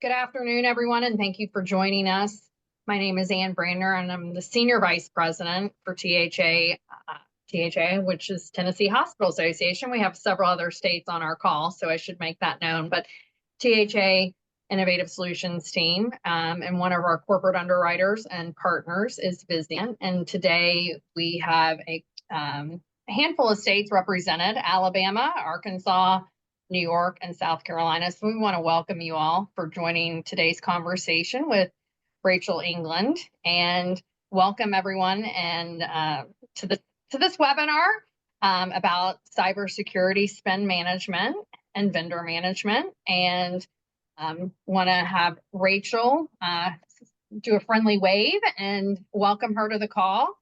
Good afternoon, everyone, and thank you for joining us. My name is Ann Brandner, and I'm the Senior Vice President for THA, which is Tennessee Hospital Association. We have several other states on our call, so I should make that known. But THA Innovative Solutions team, and one of our corporate underwriters and partners is Vizient. And today we have a handful of states represented: Alabama, Arkansas, New York, and South Carolina. So we want to welcome you all for joining today's conversation with Rachael England, and welcome everyone and to this webinar about cybersecurity spend management and vendor management. And want to have Rachael do a friendly wave and welcome her to the call.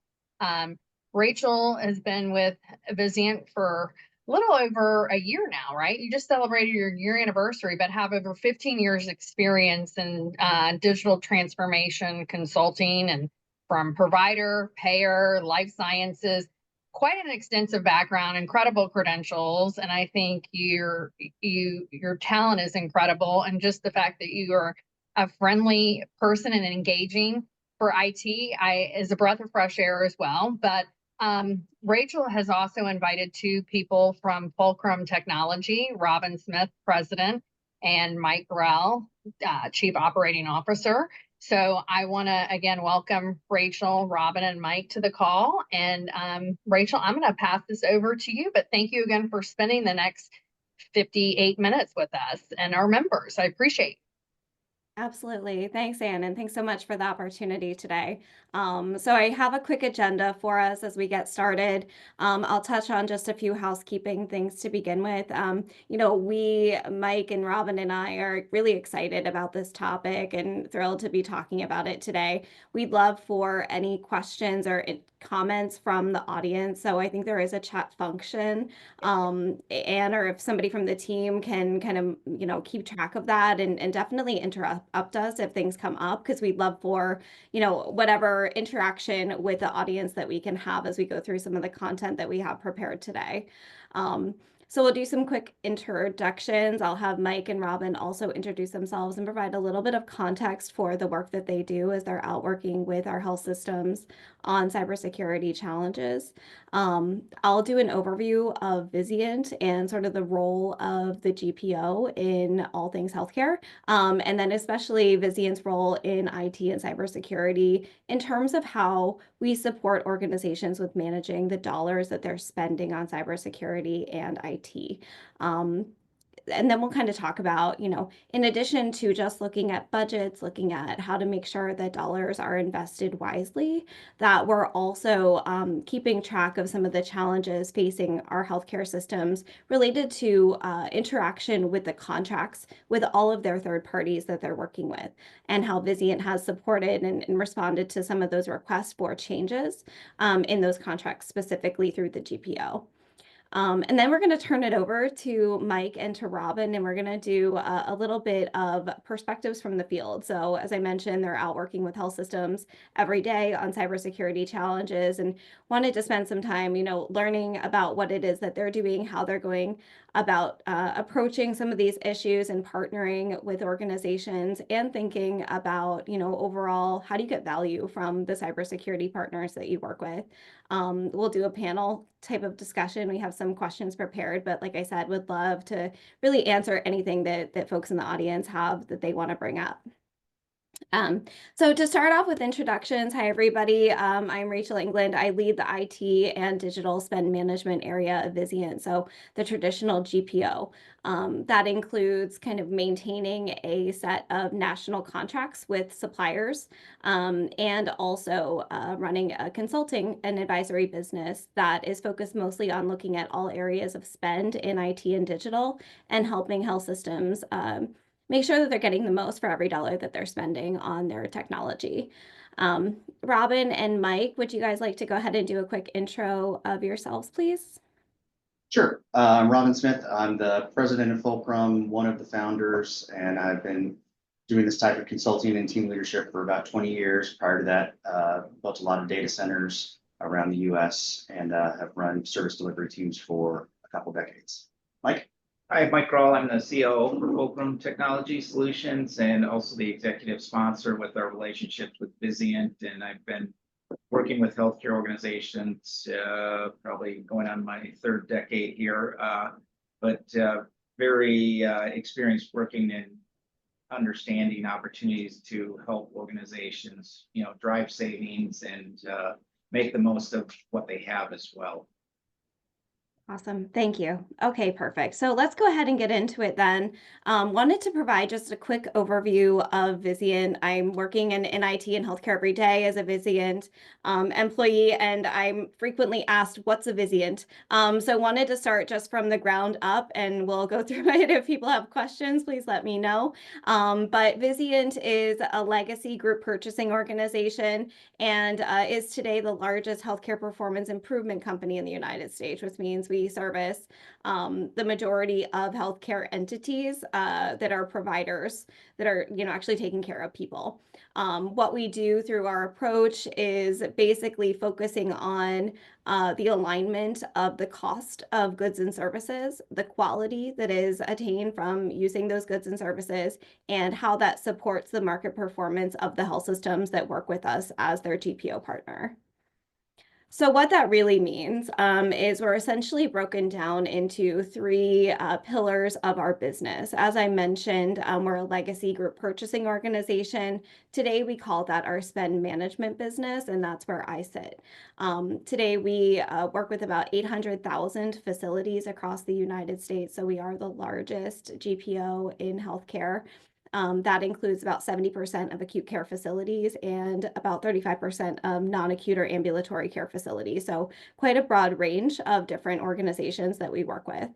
Rachael has been with Vizient for a little over a year now, right? You just celebrated your year anniversary, but have over 15 years experience in digital transformation consulting, and from provider, payer, life sciences. Quite an extensive background, incredible credentials, and I think your talent is incredible, and just the fact that you are a friendly person and engaging for IT is a breath of fresh air as well. But Rachael has also invited two people from Fulcrum Technology: Robin Smith, President, and Mike Grall, Chief Operating Officer. So I want to again welcome Rachael, Robin, and Mike to the call. And Rachael, I'm going to pass this over to you, but thank you again for spending the next 58 minutes with us and our members. I appreciate it. Absolutely. Thanks, Anne, and thanks so much for the opportunity today. So I have a quick agenda for us as we get started. I'll touch on just a few housekeeping things to begin with. Mike and Robin and I are really excited about this topic and thrilled to be talking about it today. We'd love for any questions or comments from the audience. So I think there is a chat function, Anne, or if somebody from the team can kind of, keep track of that and definitely interrupt us if things come up, because we'd love for, whatever interaction with the audience that we can have as we go through some of the content that we have prepared today. So we'll do some quick introductions. I'll have Mike and Robin also introduce themselves and provide a little bit of context for the work that they do as they're out working with our health systems on cybersecurity challenges. I'll do an overview of Vizient and sort of the role of the GPO in all things healthcare, and then especially Vizient's role in IT and cybersecurity in terms of how we support organizations with managing the dollars that they're spending on cybersecurity and IT. And then we'll kind of talk about, in addition to just looking at budgets, looking at how to make sure that dollars are invested wisely, that we're also keeping track of some of the challenges facing our healthcare systems related to interaction with the contracts with all of their third parties that they're working with, and how Vizient has supported and responded to some of those requests for changes in those contracts, specifically through the GPO. And then we're going to turn it over to Mike and to Robin, and we're going to do a little bit of perspectives from the field. So as I mentioned, they're out working with health systems every day on cybersecurity challenges, and wanted to spend some time, learning about what it is that they're doing, how they're going about approaching some of these issues and partnering with organizations, and thinking about, overall, how do you get value from the cybersecurity partners that you work with. We'll do a panel type of discussion. We have some questions prepared, but like I said, would love to really answer anything that folks in the audience have that they want to bring up. So to start off with introductions, hi everybody. I'm Rachael England. I lead the IT and digital spend management area of Vizient, so the traditional GPO. That includes kind of maintaining a set of national contracts with suppliers, and also running a consulting and advisory business that is focused mostly on looking at all areas of spend in IT and digital, and helping health systems make sure that they're getting the most for every dollar that they're spending on their technology. Robin and Mike, would you guys like to go ahead and do a quick intro of yourselves, please? Sure. I'm Robin Smith. I'm the president of Fulcrum, one of the founders, and I've been doing this type of consulting and team leadership for about 20 years. Prior to that, built a lot of data centers around the US and have run service delivery teams for a couple decades. Mike? Hi, Mike Grall. I'm the COO for Fulcrum Technology Solutions and also the executive sponsor with our relationships with Vizient. And I've been working with healthcare organizations, probably going on my third decade here, but very experienced working in understanding opportunities to help organizations, drive savings and make the most of what they have as well. Awesome. Thank you. Okay, perfect. So let's go ahead and get into it then. Wanted to provide just a quick overview of Vizient. I'm working in IT and healthcare every day as a Vizient employee, and I'm frequently asked, what's a Vizient? So wanted to start just from the ground up, and we'll go through it. If people have questions, please let me know. But Vizient is a legacy group purchasing organization and is today the largest healthcare performance improvement company in the United States, which means we service the majority of healthcare entities that are providers that are, actually taking care of people. What we do through our approach is basically focusing on the alignment of the cost of goods and services, the quality that is attained from using those goods and services, and how that supports the market performance of the health systems that work with us as their GPO partner. So what that really means is we're essentially broken down into three pillars of our business. As I mentioned, we're a legacy group purchasing organization. Today, we call that our spend management business, and that's where I sit. Today, we work with about 800,000 facilities across the United States, so we are the largest GPO in healthcare. That includes about 70% of acute care facilities and about 35% of non-acute or ambulatory care facilities. So quite a broad range of different organizations that we work with.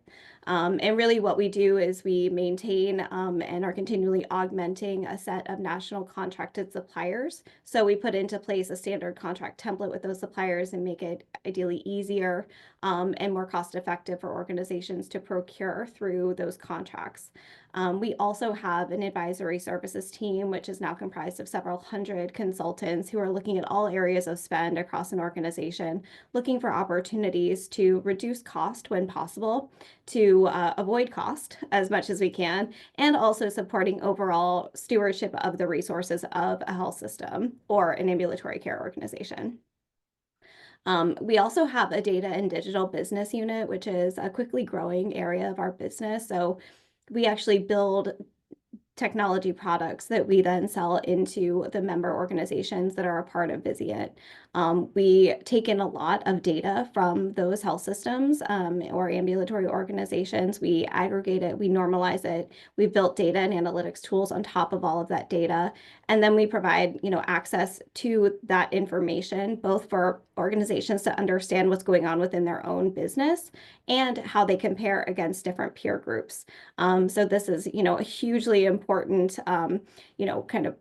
And really what we do is we maintain and are continually augmenting a set of national contracted suppliers. So we put into place a standard contract template with those suppliers and make it ideally easier and more cost effective for organizations to procure through those contracts. We also have an advisory services team, which is now comprised of several hundred consultants who are looking at all areas of spend across an organization, looking for opportunities to reduce cost when possible, to avoid cost as much as we can, and also supporting overall stewardship of the resources of a health system or an ambulatory care organization. We also have a data and digital business unit, which is a quickly growing area of our business. So we actually build technology products that we then sell into the member organizations that are a part of Vizient. We take in a lot of data from those health systems or ambulatory organizations. We aggregate it, we normalize it. We've built data and analytics tools on top of all of that data. And then we provide, access to that information, both for organizations to understand what's going on within their own business and how they compare against different peer groups. So this is, a hugely important, kind of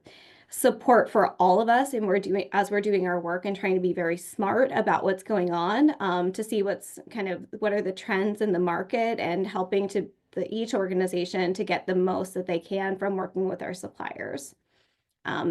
support for all of us, and we're doing our work and trying to be very smart about what's going on to see what are the trends in the market and helping each organization to get the most that they can from working with our suppliers.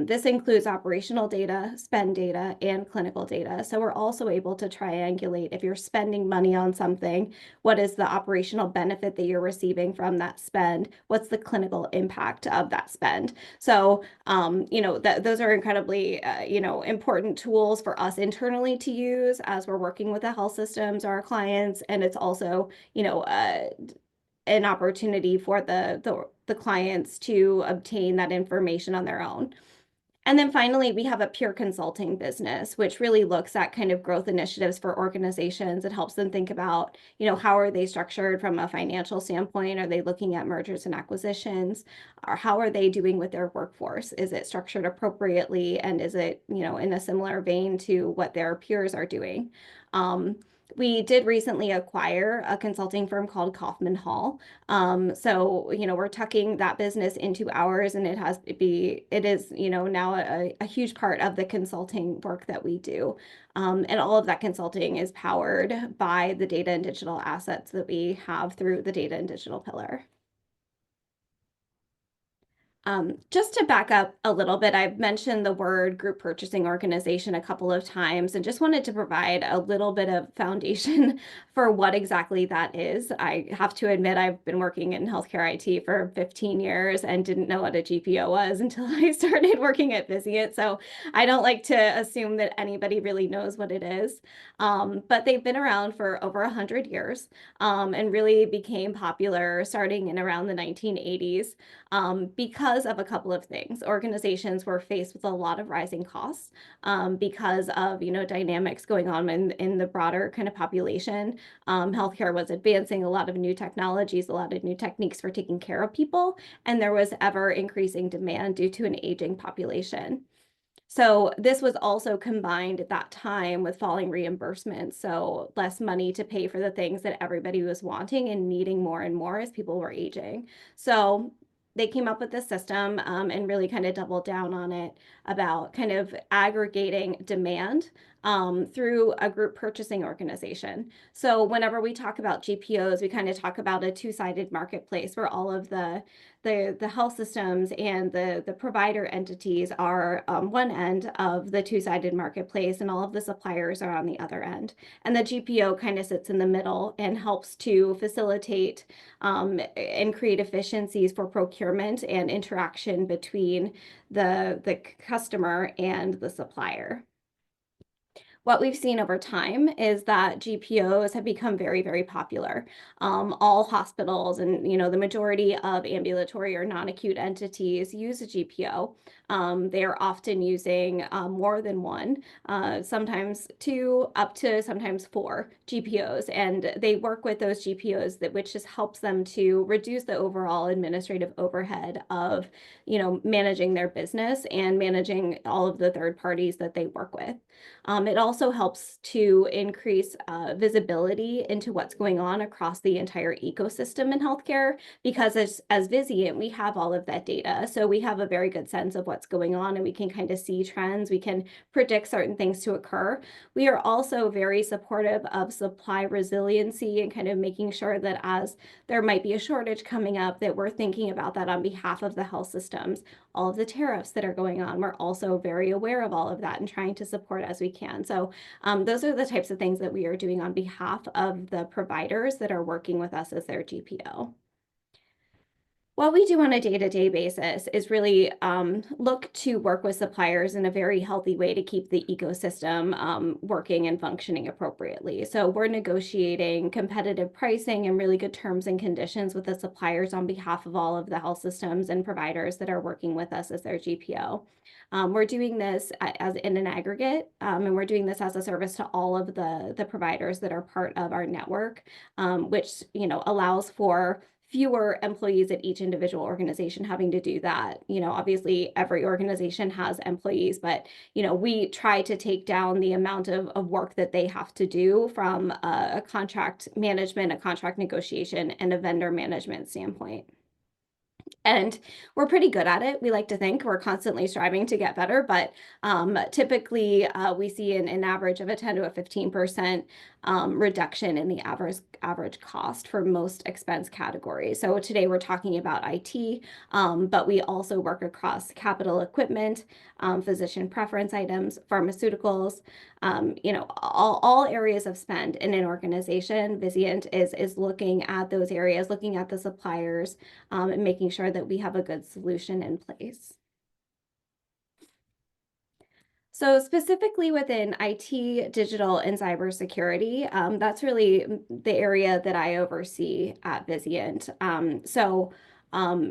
This includes operational data, spend data, and clinical data. So we're also able to triangulate if you're spending money on something, what is the operational benefit that you're receiving from that spend? What's the clinical impact of that spend? So, those are incredibly, important tools for us internally to use as we're working with the health systems or our clients. And it's also, an opportunity for the clients to obtain that information on their own. And then finally, we have a pure consulting business, which really looks at kind of growth initiatives for organizations. It helps them think about, how are they structured from a financial standpoint? Are they looking at mergers and acquisitions? Or how are they doing with their workforce? Is it structured appropriately? And is it, in a similar vein to what their peers are doing? We did recently acquire a consulting firm called Kaufman Hall. So, we're tucking that business into ours, and it is, now a huge part of the consulting work that we do. And all of that consulting is powered by the data and digital assets that we have through the data and digital pillar. Just to back up a little bit, I've mentioned the word group purchasing organization a couple of times and just wanted to provide a little bit of foundation for what exactly that is. I have to admit, I've been working in healthcare IT for 15 years and didn't know what a GPO was until I started working at Vizient. So I don't like to assume that anybody really knows what it is. But they've been around for over 100 years and really became popular starting in around the 1980s because of a couple of things. Organizations were faced with a lot of rising costs because of, dynamics going on in the broader kind of population. Healthcare was advancing a lot of new technologies, a lot of new techniques for taking care of people, and there was ever increasing demand due to an aging population. So this was also combined at that time with falling reimbursements, so less money to pay for the things that everybody was wanting and needing more and more as people were aging. So they came up with this system and really kind of doubled down on it about kind of aggregating demand through a group purchasing organization. So whenever we talk about GPOs, we kind of talk about a two-sided marketplace where all of the health systems and the provider entities are one end of the two-sided marketplace, and all of the suppliers are on the other end. And the GPO kind of sits in the middle and helps to facilitate and create efficiencies for procurement and interaction between the customer and the supplier. What we've seen over time is that GPOs have become very, very popular. All hospitals and the majority of ambulatory or non-acute entities use a GPO. They are often using more than one, sometimes two, up to sometimes four GPOs, and they work with those GPOs which just helps them to reduce the overall administrative overhead of managing their business and managing all of the third parties that they work with. It also helps to increase visibility into what's going on across the entire ecosystem in healthcare, because as Vizient, we have all of that data. So we have a very good sense of what's going on, and we can kind of see trends. We can predict certain things to occur. We are also very supportive of supply resiliency and kind of making sure that as there might be a shortage coming up, that we're thinking about that on behalf of the health systems. All of the tariffs that are going on, we're also very aware of all of that and trying to support as we can. So those are the types of things that we are doing on behalf of the providers that are working with us as their GPO. What we do on a day-to-day basis is really look to work with suppliers in a very healthy way to keep the ecosystem working and functioning appropriately. So we're negotiating competitive pricing and really good terms and conditions with the suppliers on behalf of all of the health systems and providers that are working with us as their GPO. We're doing this as in an aggregate, and we're doing this as a service to all of the providers that are part of our network, which allows for fewer employees at each individual organization having to do that. Obviously every organization has employees, but we try to take down the amount of work that they have to do from a contract management, a contract negotiation, and a vendor management standpoint. And we're pretty good at it. We like to think we're constantly striving to get better, but typically we see an average of a 10 to a 15% reduction in the average cost for most expense categories. So today we're talking about IT, but we also work across capital equipment, physician preference items, pharmaceuticals, all areas of spend in an organization. Vizient is looking at those areas, looking at the suppliers, and making sure that we have a good solution in place. So specifically within IT, digital, and cybersecurity, that's really the area that I oversee at Vizient.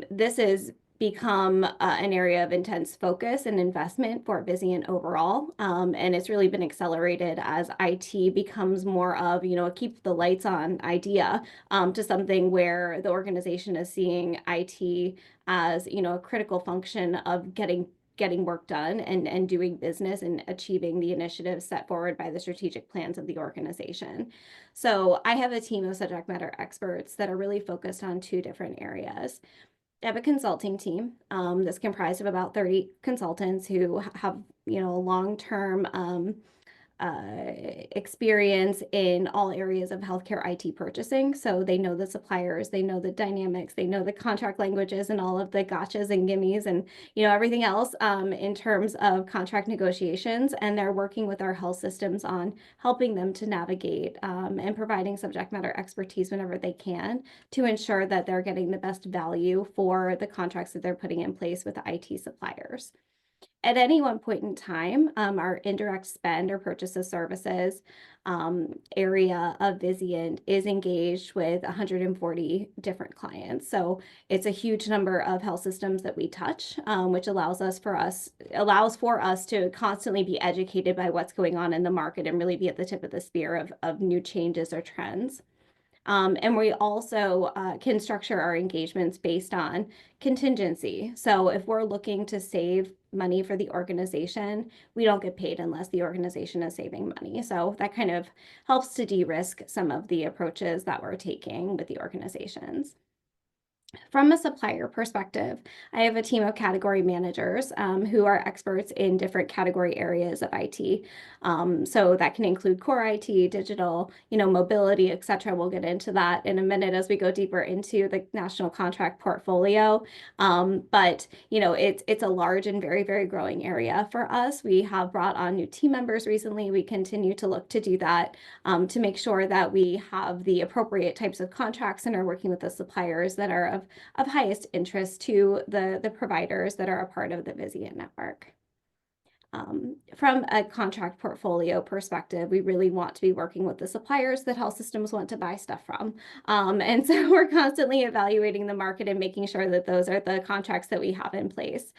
This has become an area of intense focus and investment for Vizient overall, and it's really been accelerated as IT becomes more of a keep the lights on idea to something where the organization is seeing IT as a critical function of getting work done and doing business and achieving the initiatives set forward by the strategic plans of the organization. So I have a team of subject matter experts that are really focused on two different areas. I have a consulting team that's comprised of about 30 consultants who have, long-term experience in all areas of healthcare IT purchasing. So they know the suppliers, they know the dynamics, they know the contract languages and all of the gotchas and gimmies and, everything else in terms of contract negotiations. And they're working with our health systems on helping them to navigate and providing subject matter expertise whenever they can to ensure that they're getting the best value for the contracts that they're putting in place with the IT suppliers. At any one point in time, our indirect spend or purchase of services area of Vizient is engaged with 140 different clients. So it's a huge number of health systems that we touch, which allows for us to constantly be educated by what's going on in the market and really be at the tip of the spear of new changes or trends. And we also can structure our engagements based on contingency. So if we're looking to save money for the organization, we don't get paid unless the organization is saving money. So that kind of helps to de-risk some of the approaches that we're taking with the organizations. From a supplier perspective, I have a team of category managers who are experts in different category areas of IT. So that can include core IT, digital, mobility, et cetera. We'll get into that in a minute as we go deeper into the national contract portfolio. But it's a large and very, very growing area for us. We have brought on new team members recently. We continue to look to do that to make sure that we have the appropriate types of contracts and are working with the suppliers that are of highest interest to the providers that are a part of the Vizient network. From a contract portfolio perspective, we really want to be working with the suppliers that health systems want to buy stuff from. And so we're constantly evaluating the market and making sure that those are the contracts that we have in place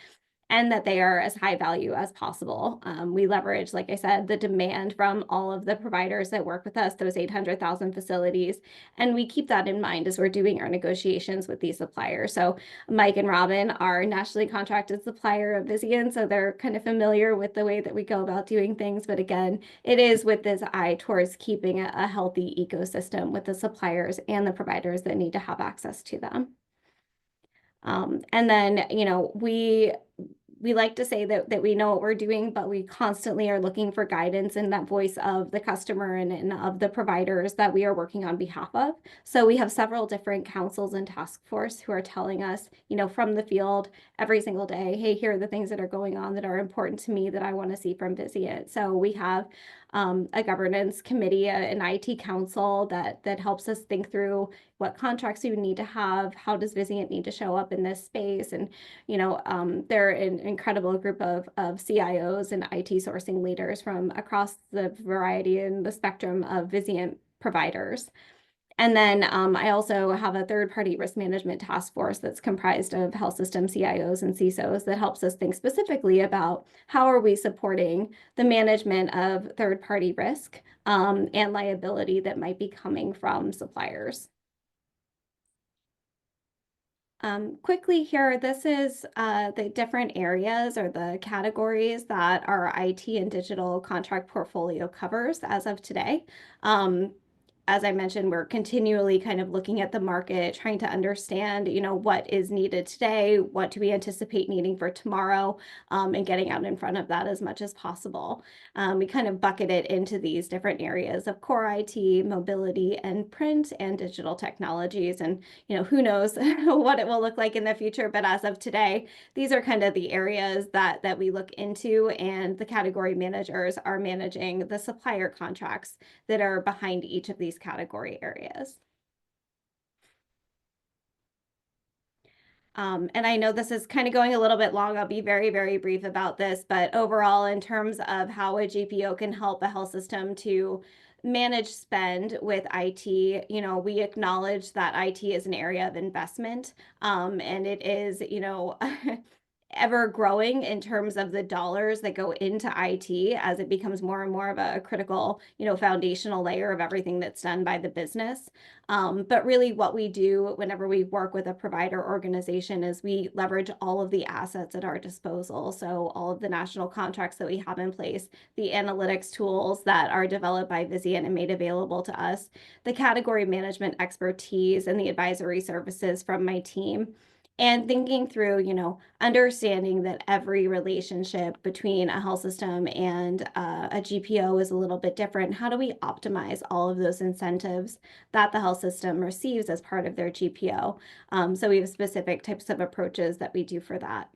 and that they are as high value as possible. We leverage, like I said, the demand from all of the providers that work with us, those 800,000 facilities, and we keep that in mind as we're doing our negotiations with these suppliers. So Mike and Robin are nationally contracted supplier of Vizient, so they're kind of familiar with the way that we go about doing things. But again, it is with this eye towards keeping a healthy ecosystem with the suppliers and the providers that need to have access to them. And then, we like to say that we know what we're doing, but we constantly are looking for guidance and that voice of the customer and of the providers that we are working on behalf of. So we have several different councils and task force who are telling us, from the field every single day, hey, here are the things that are going on that are important to me that I want to see from Vizient. So we have a governance committee, an IT council that helps us think through what contracts we need to have, how does Vizient need to show up in this space, and they're an incredible group of CIOs and IT sourcing leaders from across the variety and the spectrum of Vizient providers. And then I also have a third-party risk management task force that's comprised of health system CIOs and CISOs that helps us think specifically about how are we supporting the management of third-party risk and liability that might be coming from suppliers. Quickly here, this is the different areas or the categories that our IT and digital contract portfolio covers as of today. As I mentioned, we're continually kind of looking at the market, trying to understand, what is needed today, what do we anticipate needing for tomorrow, and getting out in front of that as much as possible. We kind of bucket it into these different areas of core IT, mobility, and print and digital technologies. And, who knows what it will look like in the future. But as of today, these are kind of the areas that we look into, and the category managers are managing the supplier contracts that are behind each of these category areas. And I know this is kind of going a little bit long. I'll be very, very brief about this, but overall, in terms of how a GPO can help a health system to manage spend with IT, we acknowledge that IT is an area of investment, and it is, ever growing in terms of the dollars that go into IT as it becomes more and more of a critical, foundational layer of everything that's done by the business. But really what we do whenever we work with a provider organization is we leverage all of the assets at our disposal. So all of the national contracts that we have in place, the analytics tools that are developed by Vizient and made available to us, the category management expertise and the advisory services from my team, and thinking through, understanding that every relationship between a health system and a GPO is a little bit different. How do we optimize all of those incentives that the health system receives as part of their GPO? So we have specific types of approaches that we do for that.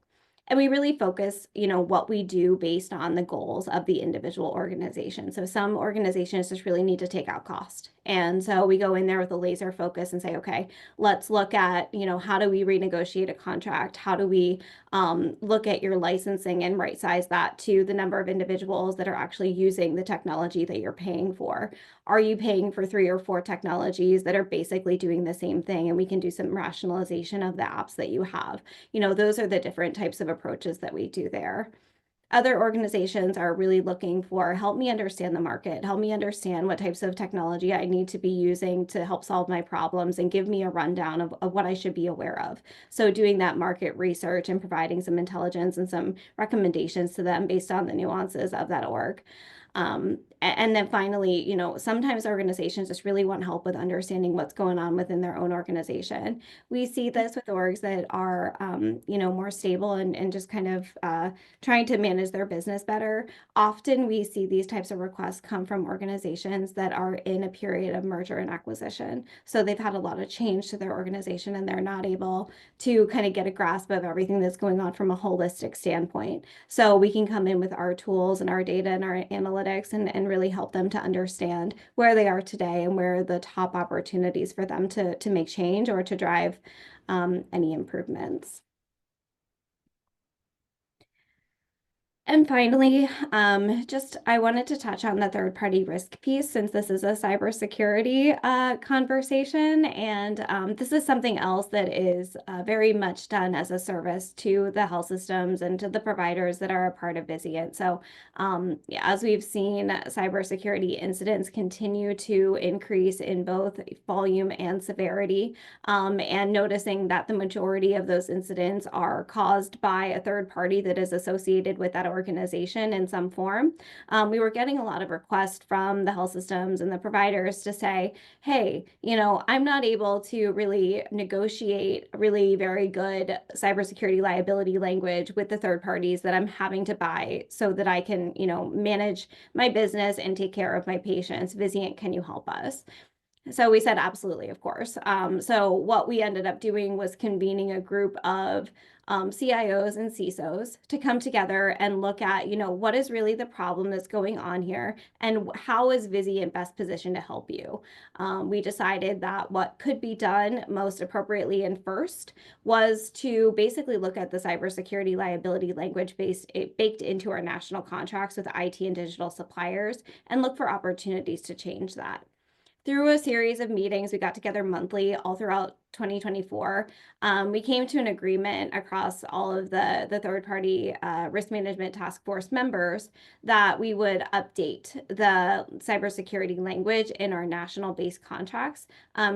And we really focus, what we do based on the goals of the individual organization. So some organizations just really need to take out cost. And so we go in there with a laser focus and say, okay, let's look at, how do we renegotiate a contract? How do we look at your licensing and right size that to the number of individuals that are actually using the technology that you're paying for? Are you paying for 3 or 4 technologies that are basically doing the same thing? And we can do some rationalization of the apps that you have. Those are the different types of approaches that we do there. Other organizations are really looking for, help me understand the market, help me understand what types of technology I need to be using to help solve my problems, and give me a rundown of what I should be aware of. So doing that market research and providing some intelligence and some recommendations to them based on the nuances of that org. And then finally, sometimes organizations just really want help with understanding what's going on within their own organization. We see this with orgs that are, more stable and just kind of trying to manage their business better. Often we see these types of requests come from organizations that are in a period of merger and acquisition. So they've had a lot of change to their organization and they're not able to kind of get a grasp of everything that's going on from a holistic standpoint. So we can come in with our tools and our data and our analytics and really help them to understand where they are today and where are the top opportunities for them to make change or to drive any improvements. And finally, I wanted to touch on the third-party risk piece, since this is a cybersecurity conversation. And this is something else that is very much done as a service to the health systems and to the providers that are a part of Vizient. So as we've seen, cybersecurity incidents continue to increase in both volume and severity, and noticing that the majority of those incidents are caused by a third party that is associated with that organization in some form. We were getting a lot of requests from the health systems and the providers to say, hey, I'm not able to really negotiate really very good cybersecurity liability language with the third parties that I'm having to buy so that I can, manage my business and take care of my patients. Vizient, can you help us? So we said, absolutely, of course. So what we ended up doing was convening a group of CIOs and CISOs to come together and look at, what is really the problem that's going on here and how is Vizient best positioned to help you. We decided that what could be done most appropriately and first was to basically look at the cybersecurity liability language baked into our national contracts with IT and digital suppliers and look for opportunities to change that. Through a series of meetings, we got together monthly all throughout 2024. We came to an agreement across all of the third-party risk management task force members that we would update the cybersecurity language in our national-based contracts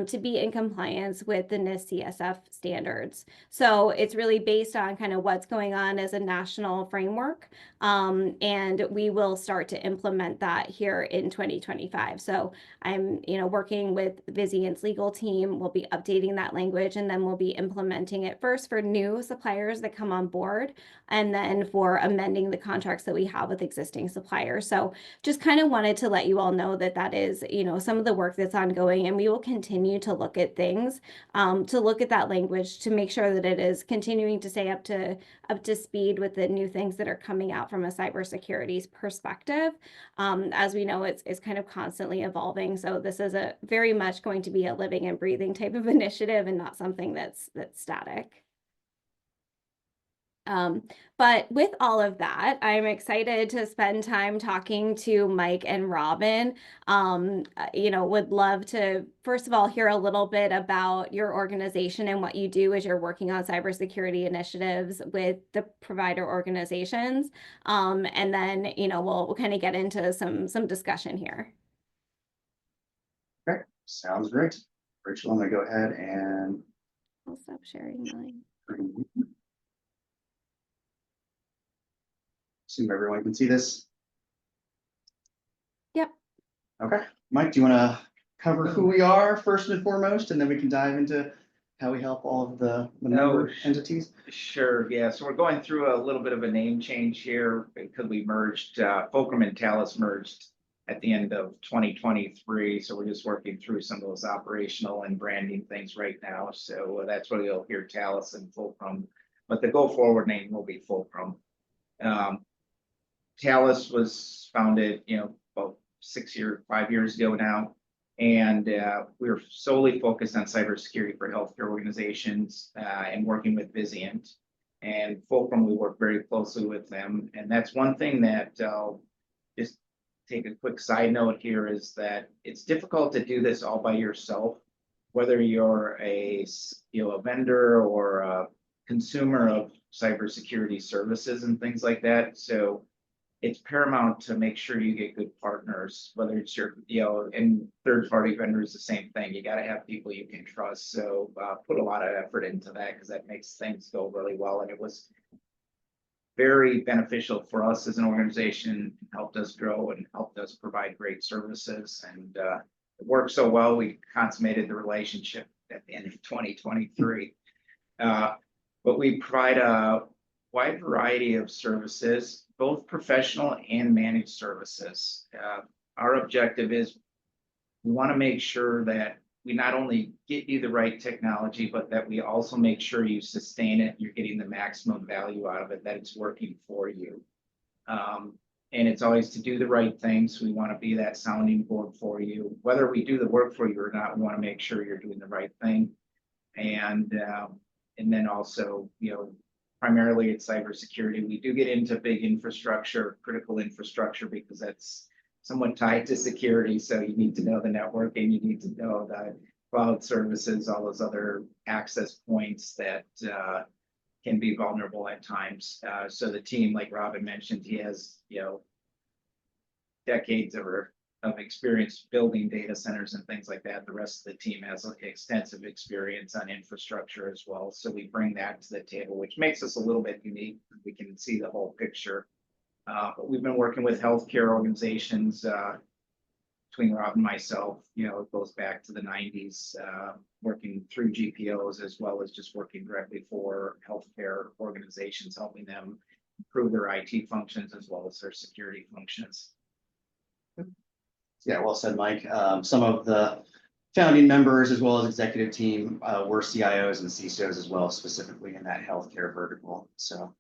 to be in compliance with the NIST CSF standards. So it's really based on kind of what's going on as a national framework, and we will start to implement that here in 2025. So I'm, working with Vizient's legal team. We'll be updating that language, and then we'll be implementing it first for new suppliers that come on board, and then for amending the contracts that we have with existing suppliers. So just kind of wanted to let you all know that that is, some of the work that's ongoing, and we will continue to look at things, to look at that language to make sure that it is continuing to stay up to speed with the new things that are coming out from a cybersecurity perspective. As we know, it's kind of constantly evolving. So this is a very much going to be a living and breathing type of initiative and not something that's static. But with all of that, I'm excited to spend time talking to Mike and Robin. Would love to, first of all, hear a little bit about your organization and what you do as you're working on cybersecurity initiatives with the provider organizations. And then, we'll kind of get into some discussion here. Okay, sounds great. Rachel, I'm gonna go ahead and I'll stop sharing mine. assume everyone can see this. Yep. Okay, Mike, do you want to cover who we are first and foremost, and then we can dive into how we help all of the No, member entities? Sure, yeah, so we're going through a little bit of a name change here because we merged, Fulcrum and Talus merged at the end of 2023, so we're just working through some of those operational and branding things right now, so that's where you'll hear Talus and Fulcrum, but the go-forward name will be Fulcrum. Talus was founded, about 5 years ago now. And we're solely focused on cybersecurity for healthcare organizations and working with Vizient. And Fulcrum, we work very closely with them. And that's one thing that just take a quick side note here is that it's difficult to do this all by yourself, whether you're a vendor or a consumer of cybersecurity services and things like that. So it's paramount to make sure you get good partners, whether it's your, and third-party vendors, the same thing. You got to have people you can trust. So put a lot of effort into that because that makes things go really well. And it was very beneficial for us as an organization, helped us grow and helped us provide great services. And it worked so well, we consummated the relationship at the end of 2023. But we provide a wide variety of services, both professional and managed services. Our objective is we want to make sure that we not only get you the right technology, but that we also make sure you sustain it, you're getting the maximum value out of it, that it's working for you. And it's always to do the right things. We want to be that sounding board for you. Whether we do the work for you or not, we want to make sure you're doing the right thing. And then also, primarily it's cybersecurity. We do get into big infrastructure, critical infrastructure, because that's somewhat tied to security. So you need to know the network and you need to know the cloud services, all those other access points that can be vulnerable at times. So the team, like Robin mentioned, he has, decades of experience building data centers and things like that. The rest of the team has extensive experience on infrastructure as well. So we bring that to the table, which makes us a little bit unique. We can see the whole picture. But we've been working with healthcare organizations between Rob and myself. It goes back to the 90s, working through GPOs as well as just working directly for healthcare organizations, helping them improve their IT functions as well as their security functions. Yeah, well said, Mike. Some of the founding members as well as executive team were CIOs and CISOs as well, specifically in that healthcare vertical. So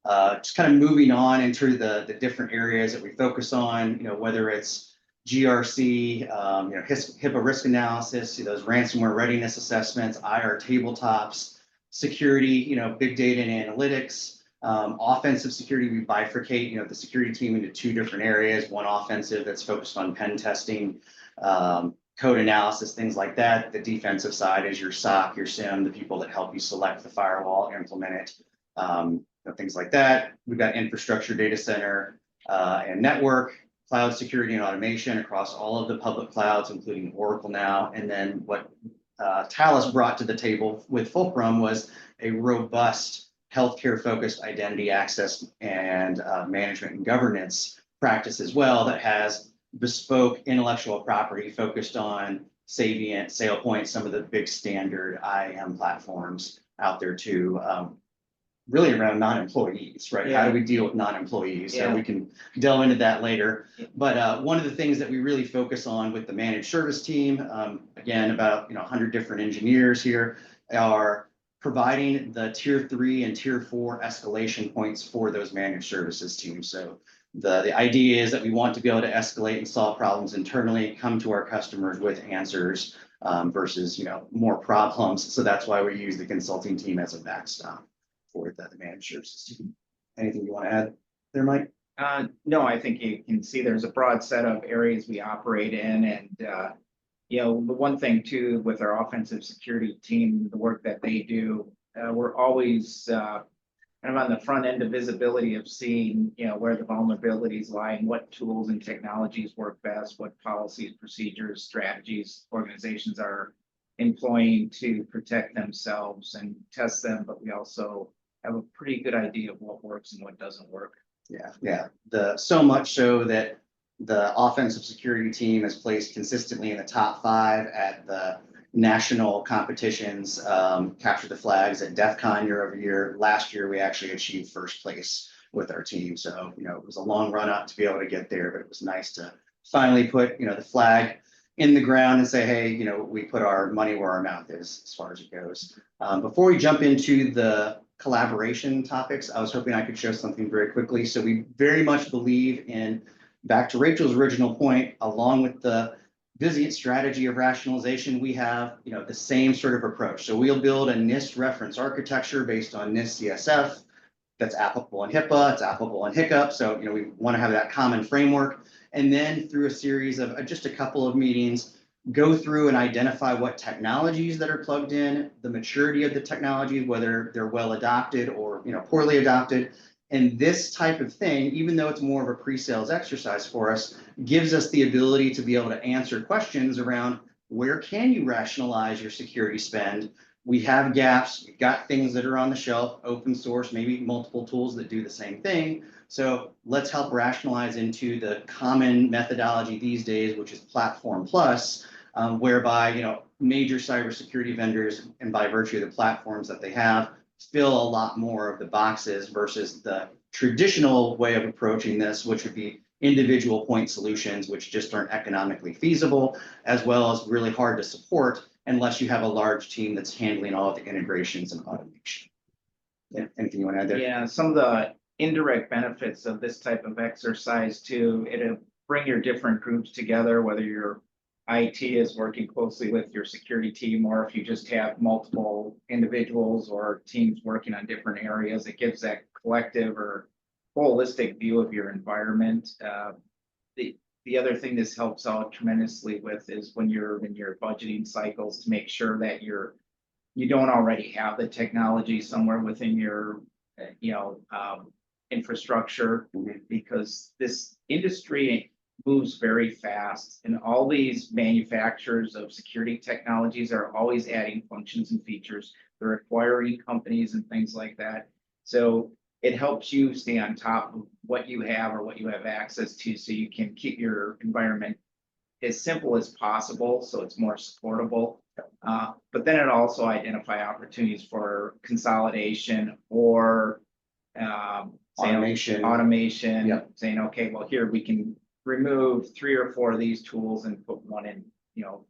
just kind of moving on into the different areas that we focus on, whether it's GRC, HIPAA risk analysis, those ransomware readiness assessments, IR tabletops, security, big data and analytics. Offensive security, we bifurcate, the security team into two different areas. One offensive that's focused on pen testing, code analysis, things like that. The defensive side is your SOC, your SIM, the people that help you select the firewall, implement it, things like that. We've got infrastructure, data center, and network, cloud security and automation across all of the public clouds, including Oracle now. And then what Talus brought to the table with Fulcrum was a robust healthcare focused identity access and management and governance practice as well that has bespoke intellectual property focused on Savient, SailPoint, some of the big standard IAM platforms out there too. Really around non-employees, right? Yeah. How do we deal with non-employees? Yeah. So we can delve into that later. But one of the things that we really focus on with the managed service team, again, about 100 different engineers here, are providing the tier 3 and tier 4 escalation points for those managed services teams. So the idea is that we want to be able to escalate and solve problems internally, come to our customers with answers versus more problems. So that's why we use the consulting team as a backstop for the managed services team. Anything you want to add there, Mike? No, I think you can see there's a broad set of areas we operate in. And, the one thing too, with our offensive security team, the work that they do, we're always kind of on the front end of visibility of seeing, where the vulnerabilities lie and what tools and technologies work best, what policies, procedures, strategies organizations are employing to protect themselves and test them. But we also have a pretty good idea of what works and what doesn't work. Yeah. So much so that the offensive security team is placed consistently in the top 5 at the national competitions, capture the flags at DEF CON year over year. Last year, we actually achieved first place with our team. So, it was a long run up to be able to get there, but it was nice to finally put, the flag in the ground and say, hey, we put our money where our mouth is as far as it goes. Before we jump into the collaboration topics, I was hoping I could show something very quickly. So we very much believe in, back to Rachel's original point, along with the Vizient strategy of rationalization, we have the same sort of approach. So we'll build a NIST reference architecture based on NIST CSF that's applicable in HIPAA, it's applicable in HICCUP. So we want to have that common framework. And then through a series of just a couple of meetings, go through and identify what technologies that are plugged in, the maturity of the technologies, whether they're well adopted or poorly adopted. And this type of thing, even though it's more of a pre-sales exercise for us, gives us the ability to be able to answer questions around where can you rationalize your security spend? We have gaps, we've got things that are on the shelf, open source, maybe multiple tools that do the same thing. So let's help rationalize into the common methodology these days, which is Platform Plus, whereby major cybersecurity vendors, and by virtue of the platforms that they have, fill a lot more of the boxes versus the traditional way of approaching this, which would be individual point solutions, which just aren't economically feasible, as well as really hard to support unless you have a large team that's handling all of the integrations and automation. Yeah, anything you want to add there? Yeah, some of the indirect benefits of this type of exercise too, it'll bring your different groups together, whether your IT is working closely with your security team, or if you just have multiple individuals or teams working on different areas, it gives that collective or holistic view of your environment. The other thing this helps out tremendously with is when you're in your budgeting cycles, to make sure that you don't already have the technology somewhere within your infrastructure, because this industry moves very fast, and all these manufacturers of security technologies are always adding functions and features. They're acquiring companies and things like that. So it helps you stay on top of what you have or what you have access to, so you can keep your environment as simple as possible, so it's more supportable. But then it also identify opportunities for consolidation or automation. Yep. Saying, okay, well, here we can remove 3 or 4 of these tools and put one in,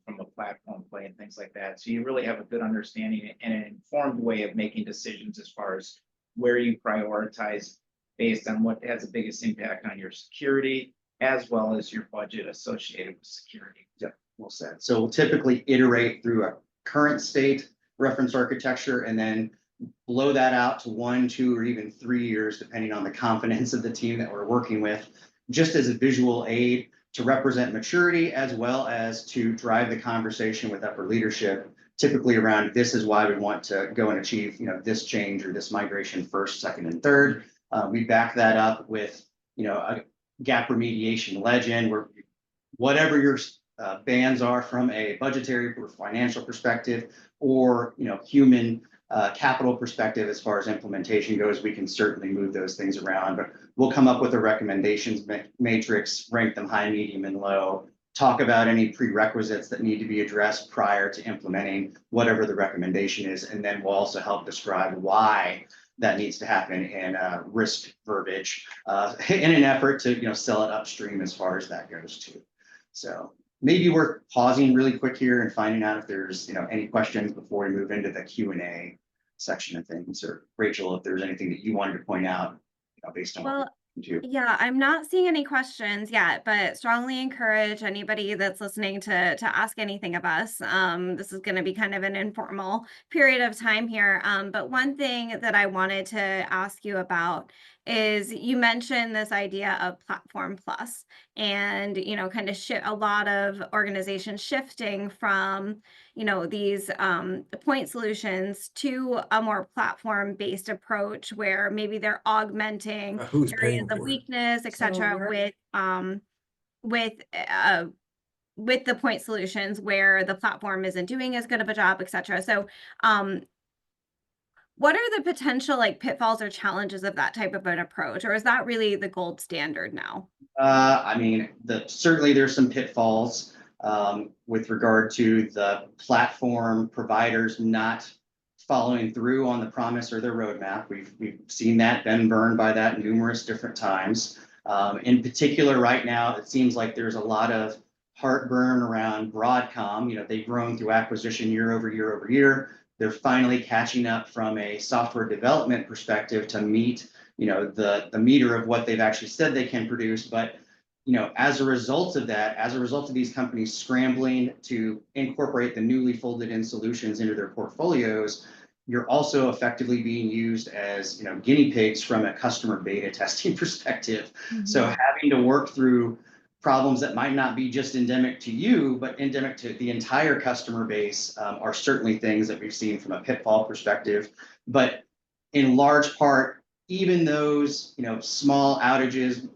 from a platform play and things like that. So you really have a good understanding and an informed way of making decisions as far as where you prioritize based on what has the biggest impact on your security, as well as your budget associated with security. Yeah, well said. So we'll typically iterate through a current state reference architecture and then blow that out to 1, 2, or even 3 years, depending on the confidence of the team that we're working with, just as a visual aid to represent maturity, as well as to drive the conversation with upper leadership, typically around this is why we want to go and achieve this change or this migration first, second, and third. We back that up with a gap remediation legend, where whatever your bans are from a budgetary or financial perspective, or human capital perspective as far as implementation goes, we can certainly move those things around. But we'll come up with a recommendations matrix, rank them high, medium, and low, talk about any prerequisites that need to be addressed prior to implementing whatever the recommendation is, and then we'll also help describe why that needs to happen in risk verbiage in an effort to sell it upstream as far as that goes too. So maybe we're pausing really quick here and finding out if there's any questions before we move into the Q&A section of things. Or Rachel, if there's anything that you wanted to point out based on what you do. Yeah, I'm not seeing any questions yet, but strongly encourage anybody that's listening to ask anything of us. This is going to be kind of an informal period of time here. But one thing that I wanted to ask you about is, you mentioned this idea of Platform Plus, and kind of a lot of organizations shifting from these point solutions to a more platform-based approach, where maybe they're augmenting Who's areas paying of for it? weakness, etc., with the point solutions where the platform isn't doing as good of a job, etc. So what are the potential pitfalls or challenges of that type of an approach, or is that really the gold standard now? I mean, certainly there's some pitfalls. with regard to the platform providers not following through on the promise or their roadmap. We've seen that, been burned by that numerous different times. In particular, right now, it seems like there's a lot of heartburn around Broadcom. You know, they've grown through acquisition year over year over year. They're finally catching up from a software development perspective to meet, you know, the meter of what they've actually said they can produce. But, you know, as a result of that, as a result of these companies scrambling to incorporate the newly folded in solutions into their portfolios, you're also effectively being used as, you know, guinea pigs from a customer beta testing perspective. So having to work through problems that might not be just endemic to you, but endemic to the entire customer base are certainly things that we've seen from a pitfall perspective. But in large part, even those, you know, small outages,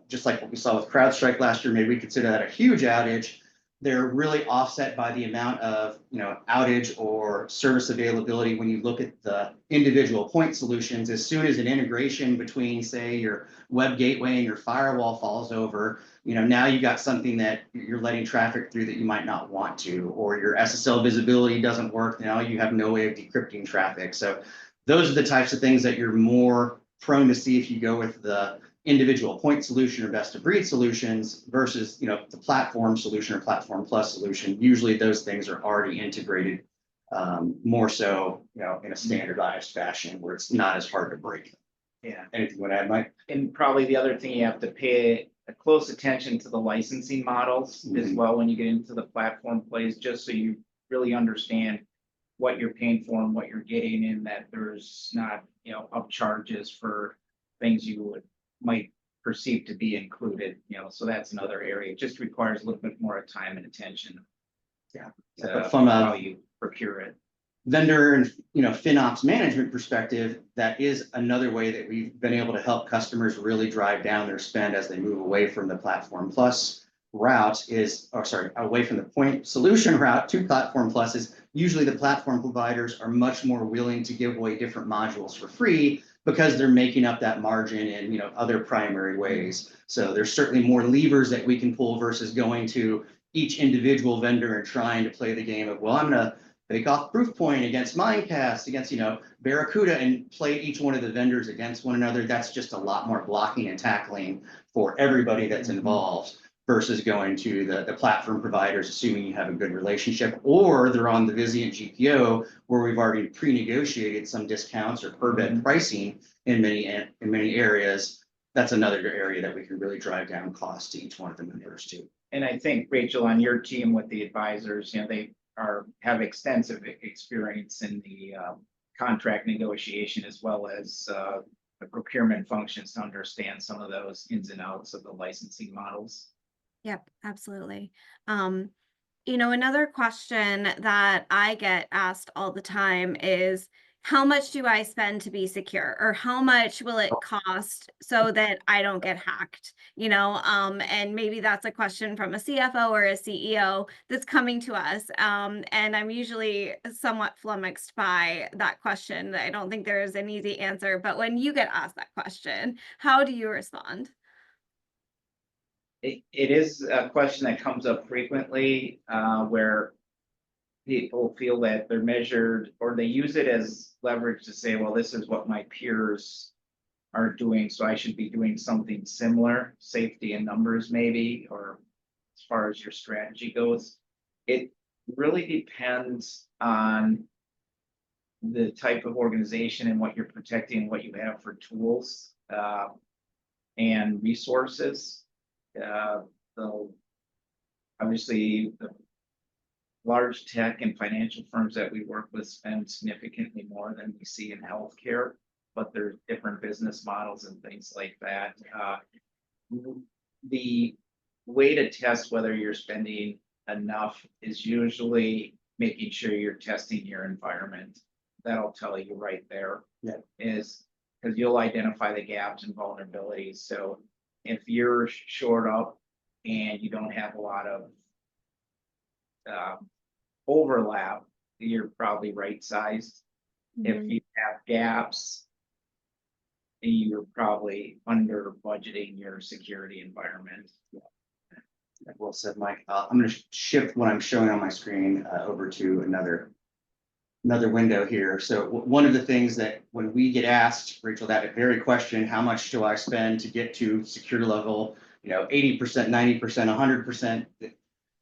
just like what we saw with CrowdStrike last year, maybe we consider that a huge outage. They're really offset by the amount of, you know, outage or service availability when you look at the individual point solutions. As soon as an integration between, say, your web gateway and your firewall falls over, you know, now you've got something that you're letting traffic through that you might not want to, or your SSL visibility doesn't work. Now you have no way of decrypting traffic. So those are the types of things that you're more prone to see if you go with the individual point solution or best of breed solutions versus, you know, the platform solution or platform plus solution. Usually those things are already integrated more so, you know, in a standardized fashion where it's not as hard to break. Yeah. Anything you want to add, Mike? And probably the other thing you have to pay a close attention to the licensing models as well when you get into the platform plays, just so you really understand what you're paying for and what you're getting, and that there's not, you know, upcharges for things you might perceive to be included, you know. So that's another area. It just requires a little bit more time and attention. Yeah. To But from how you procure it. Vendor and, you know, FinOps management perspective, that is another way that we've been able to help customers really drive down their spend as they move away from the platform plus route away from the point solution route to platform plus. Is usually the platform providers are much more willing to give away different modules for free because they're making up that margin in, you know, other primary ways. So there's certainly more levers that we can pull versus going to each individual vendor and trying to play the game of, well, I'm going to bake off Proofpoint against Mimecast, against, you know, Barracuda, and play each one of the vendors against one another. That's just a lot more blocking and tackling for everybody that's involved versus going to the platform providers, assuming you have a good relationship, or they're on the Vizient GPO where we've already pre-negotiated some discounts or per bed pricing in many areas. That's another area that we can really drive down costs to each one of the members too. And I think, Rachel, on your team with the advisors, you know, they have extensive experience in the contract negotiation as well as the procurement functions to understand some of those ins and outs of the licensing models. Yep, absolutely. You know, another question that I get asked all the time is, how much do I spend to be secure, or how much will it cost so that I don't get hacked? You know, and maybe that's a question from a CFO or a CEO that's coming to us. And I'm usually somewhat flummoxed by that question. I don't think there is an easy answer, but when you get asked that question, how do you respond? It is a question that comes up frequently where people feel that they're measured, or they use it as leverage to say, well, this is what my peers are doing, so I should be doing something similar, safety in numbers maybe, or as far as your strategy goes. It really depends on the type of organization and what you're protecting, what you have for tools and resources. So obviously the large tech and financial firms that we work with spend significantly more than we see in healthcare, but there's different business models and things like that. The way to test whether you're spending enough is usually making sure you're testing your environment. That'll tell you right there. Yeah. Is because you'll identify the gaps and vulnerabilities. So if you're shored up and you don't have a lot of overlap, you're probably right sized. If you have gaps, you're probably under budgeting your security environment. Well said, Mike. I'm going to shift what I'm showing on my screen over to another window here. So one of the things that when we get asked, Rachel, that very question, how much do I spend to get to security level, 80%, 90%, 100%,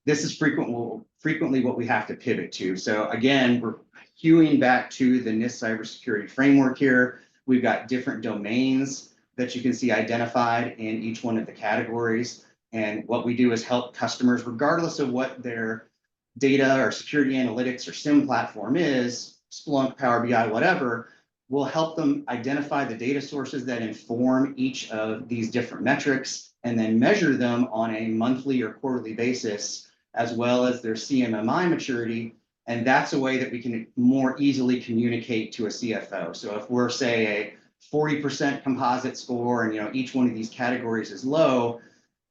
this is frequently what we have to pivot to. So again, we're hewing back to the NIST cybersecurity framework here. We've got different domains that you can see identified in each one of the categories. And what we do is help customers, regardless of what their data or security analytics or SIM platform is, Splunk, Power BI, whatever, we'll help them identify the data sources that inform each of these different metrics and then measure them on a monthly or quarterly basis, as well as their CMMI maturity. And that's a way that we can more easily communicate to a CFO. So if we're, say, a 40% composite score and each one of these categories is low,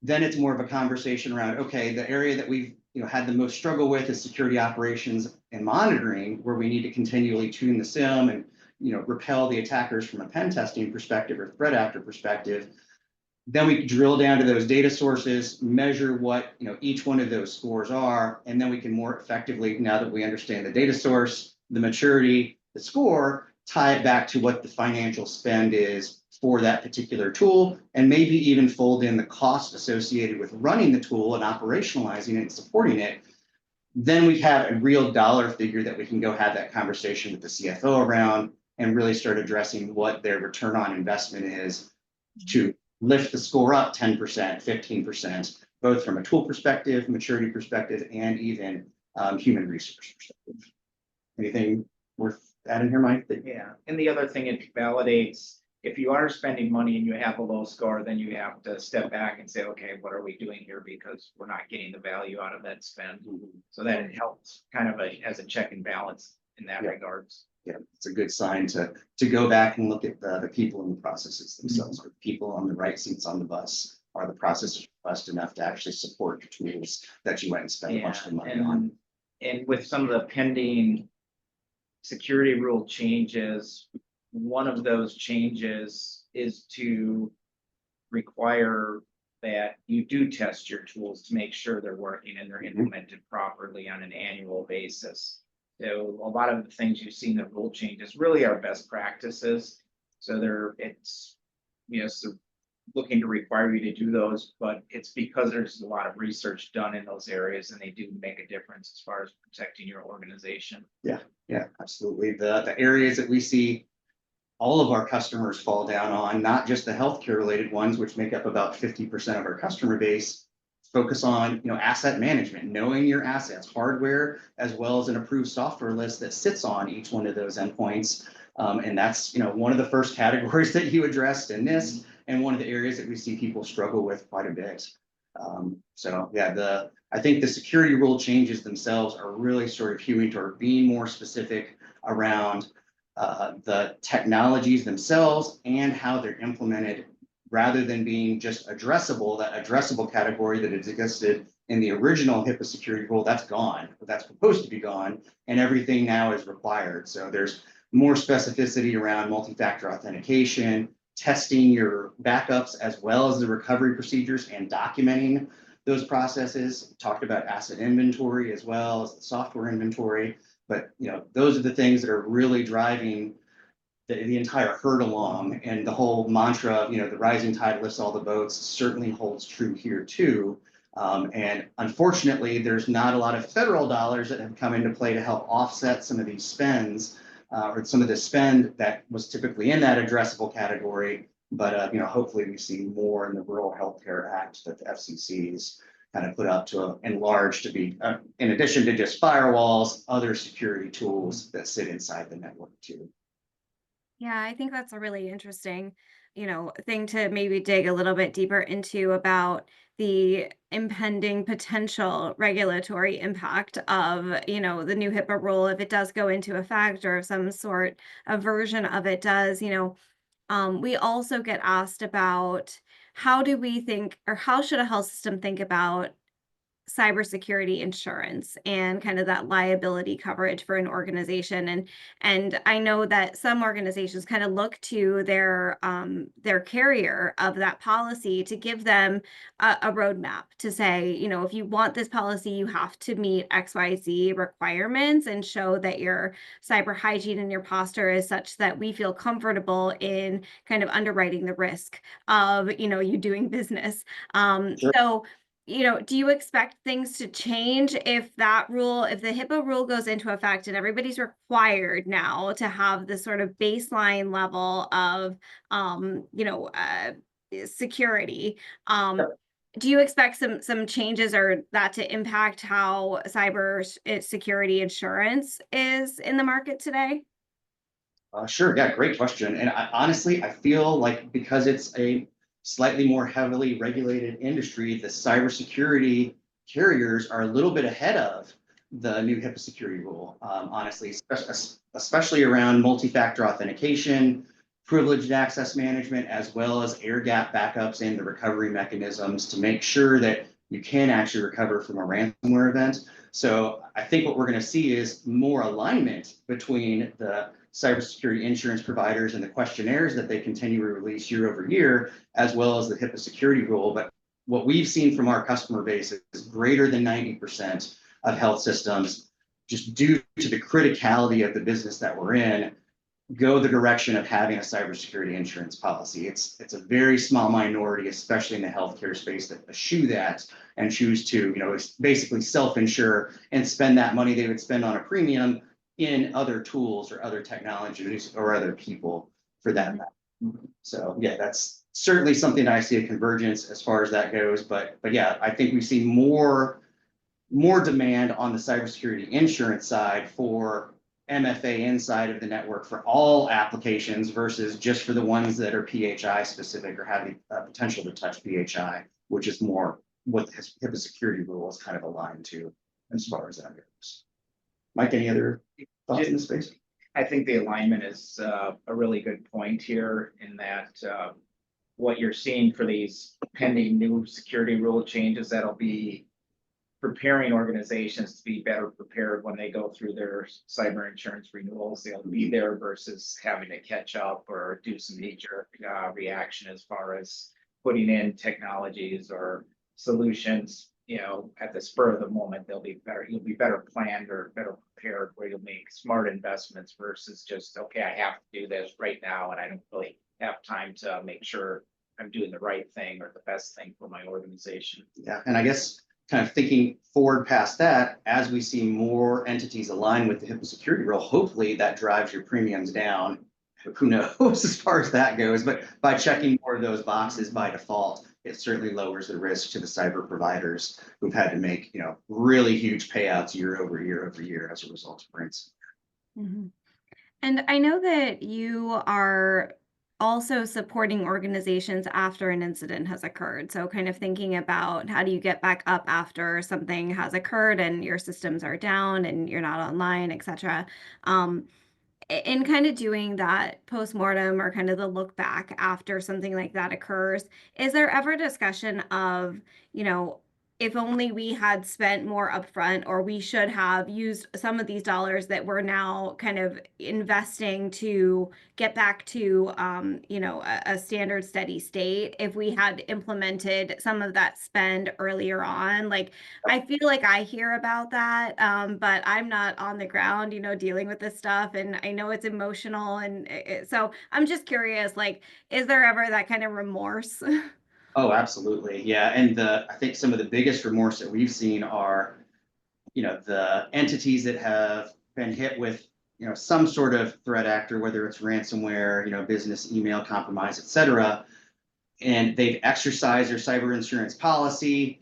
then it's more of a conversation around, okay, the area that we've had the most struggle with is security operations and monitoring, where we need to continually tune the SIM and repel the attackers from a pen testing perspective or threat actor perspective. Then we drill down to those data sources, measure what each one of those scores are, and then we can more effectively, now that we understand the data source, the maturity, the score, tie it back to what the financial spend is for that particular tool, and maybe even fold in the cost associated with running the tool and operationalizing it and supporting it. Then we have a real dollar figure that we can go have that conversation with the CFO around and really start addressing what their return on investment is to lift the score up 10%, 15%, both from a tool perspective, maturity perspective, and even human resource perspective. Anything worth adding here, Mike? Yeah, and the other thing, it validates, if you are spending money and you have a low score, then you have to step back and say, okay, what are we doing here? Because we're not getting the value out of that spend. So that it helps kind of as a check and balance in that regards. Yeah, it's a good sign to go back and look at the people and the processes themselves. Are people on the right seats on the bus? Are the processes robust enough to actually support the tools that you went and spent a bunch of money on? And with some of the pending security rule changes, one of those changes is to require that you do test your tools to make sure they're working and they're implemented properly on an annual basis. So a lot of the things you see in the rule changes really are best practices. So it's so looking to require you to do those, but it's because there's a lot of research done in those areas and they do make a difference as far as protecting your organization. Yeah, absolutely. The areas that we see all of our customers fall down on, not just the healthcare related ones, which make up about 50% of our customer base, focus on asset management, knowing your assets, hardware, as well as an approved software list that sits on each one of those endpoints. And that's one of the first categories that you addressed in this, and one of the areas that we see people struggle with quite a bit. So yeah, I think the security rule changes themselves are really sort of hewing toward being more specific around the technologies themselves and how they're implemented, rather than being just addressable. That addressable category that existed in the original HIPAA security rule, that's gone, but that's proposed to be gone, and everything now is required. So there's more specificity around multi-factor authentication, testing your backups, as well as the recovery procedures and documenting those processes. Talked about asset inventory as well as the software inventory. But those are the things that are really driving the entire herd along, and the whole mantra of the rising tide lifts all the boats certainly holds true here too. And unfortunately, there's not a lot of federal dollars that have come into play to help offset some of these spends, or some of the spend that was typically in that addressable category. But hopefully we see more in the Rural Healthcare Act that the FCC's kind of put up to enlarge to be, in addition to just firewalls, other security tools that sit inside the network too. Yeah, I think that's a really interesting, thing to maybe dig a little bit deeper into about the impending potential regulatory impact of, the new HIPAA rule, if it does go into effect, or if some sort of version of it does. We also get asked about how do we think, or how should a health system think about cybersecurity insurance and kind of that liability coverage for an organization. And I know that some organizations kind of look to their carrier of that policy to give them a roadmap to say, you know, if you want this policy, you have to meet XYZ requirements and show that your cyber hygiene and your posture is such that we feel comfortable in kind of underwriting the risk of, you know, you doing business. Sure. So, you know, do you expect things to change if that rule, if the HIPAA rule goes into effect and everybody's required now to have this sort of baseline level of, security? Do you expect some changes or that to impact how security insurance is in the market today? Sure. Yeah, great question. And honestly, I feel like because it's a slightly more heavily regulated industry, the cybersecurity carriers are a little bit ahead of the new HIPAA security rule. Honestly, especially around multi-factor authentication, privileged access management, as well as air gap backups and the recovery mechanisms to make sure that you can actually recover from a ransomware event. So I think what we're going to see is more alignment between the cybersecurity insurance providers and the questionnaires that they continue to release year over year, as well as the HIPAA security rule. But what we've seen from our customer base is greater than 90% of health systems, just due to the criticality of the business that we're in, go the direction of having a cybersecurity insurance policy. It's a very small minority, especially in the healthcare space, that eschew that and choose to, basically self-insure and spend that money they would spend on a premium in other tools or other technologies or other people for that matter. So yeah, that's certainly something that I see a convergence as far as that goes. But yeah, I think we see more demand on the cybersecurity insurance side for MFA inside of the network for all applications versus just for the ones that are PHI specific or have the potential to touch PHI, which is more what the HIPAA security rule is kind of aligned to as far as that goes. Mike, any other thoughts in the space? I think the alignment is a really good point here in that what you're seeing for these pending new security rule changes, that'll be preparing organizations to be better prepared when they go through their cyber insurance renewals. They'll be there versus having to catch up or do some knee-jerk reaction as far as putting in technologies or solutions, at the spur of the moment. They'll be better, you'll be better planned or better prepared, where you'll make smart investments versus just, okay, I have to do this right now and I don't really have time to make sure I'm doing the right thing or the best thing for my organization. Yeah, and I guess kind of thinking forward past that, as we see more entities align with the HIPAA security rule, hopefully that drives your premiums down. Who knows as far as that goes, but by checking more of those boxes by default, it certainly lowers the risk to the cyber providers who've had to make, really huge payouts year over year as a result of ransomware. Mm-hmm. And I know that you are also supporting organizations after an incident has occurred. So kind of thinking about how do you get back up after something has occurred and your systems are down and you're not online, et cetera. In kind of doing that post-mortem or kind of the look back after something like that occurs, is there ever discussion of, if only we had spent more upfront, or we should have used some of these dollars that we're now kind of investing to get back to, a standard steady state, if we had implemented some of that spend earlier on? Like, I feel like I hear about that, but I'm not on the ground, dealing with this stuff, and I know it's emotional, and so I'm just curious, like, is there ever that kind of remorse? Oh, absolutely. Yeah. And I think some of the biggest remorse that we've seen are, the entities that have been hit with, some sort of threat actor, whether it's ransomware, business email compromise, et cetera. And they've exercised their cyber insurance policy,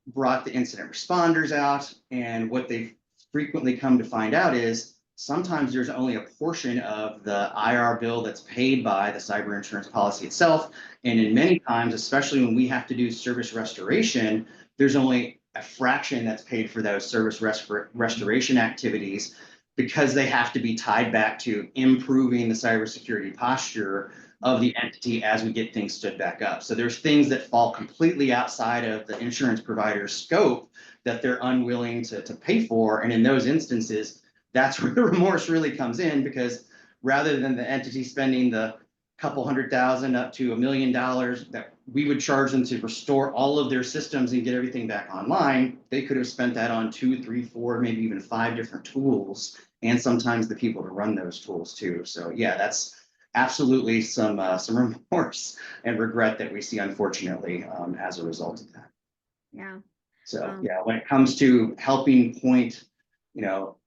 brought the incident responders out. And what they've frequently come to find out is sometimes there's only a portion of the IR bill that's paid by the cyber insurance policy itself. And in many times, especially when we have to do service restoration, there's only a fraction that's paid for those service restoration activities, because they have to be tied back to improving the cybersecurity posture of the entity as we get things stood back up. So there's things that fall completely outside of the insurance provider's scope that they're unwilling to pay for. And in those instances, that's where the remorse really comes in, because rather than the entity spending the couple $100,000 up to $1 million that we would charge them to restore all of their systems and get everything back online, they could have spent that on 2, 3, 4, maybe even 5 different tools, and sometimes the people to run those tools too. So yeah, that's absolutely some remorse and regret that we see, unfortunately, as a result of that. Yeah. So yeah, when it comes to helping point,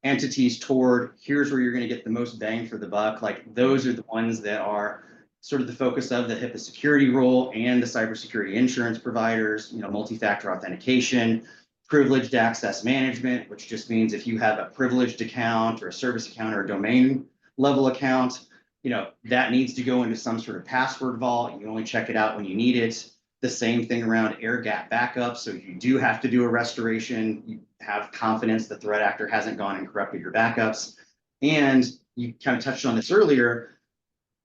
entities toward here's where you're going to get the most bang for the buck, like those are the ones that are sort of the focus of the HIPAA security rule and the cybersecurity insurance providers, multi-factor authentication, privileged access management, which just means if you have a privileged account or a service account or a domain level account, that needs to go into some sort of password vault. You only check it out when you need it. The same thing around air gap backup. So if you do have to do a restoration, you have confidence the threat actor hasn't gone and corrupted your backups. And you kind of touched on this earlier,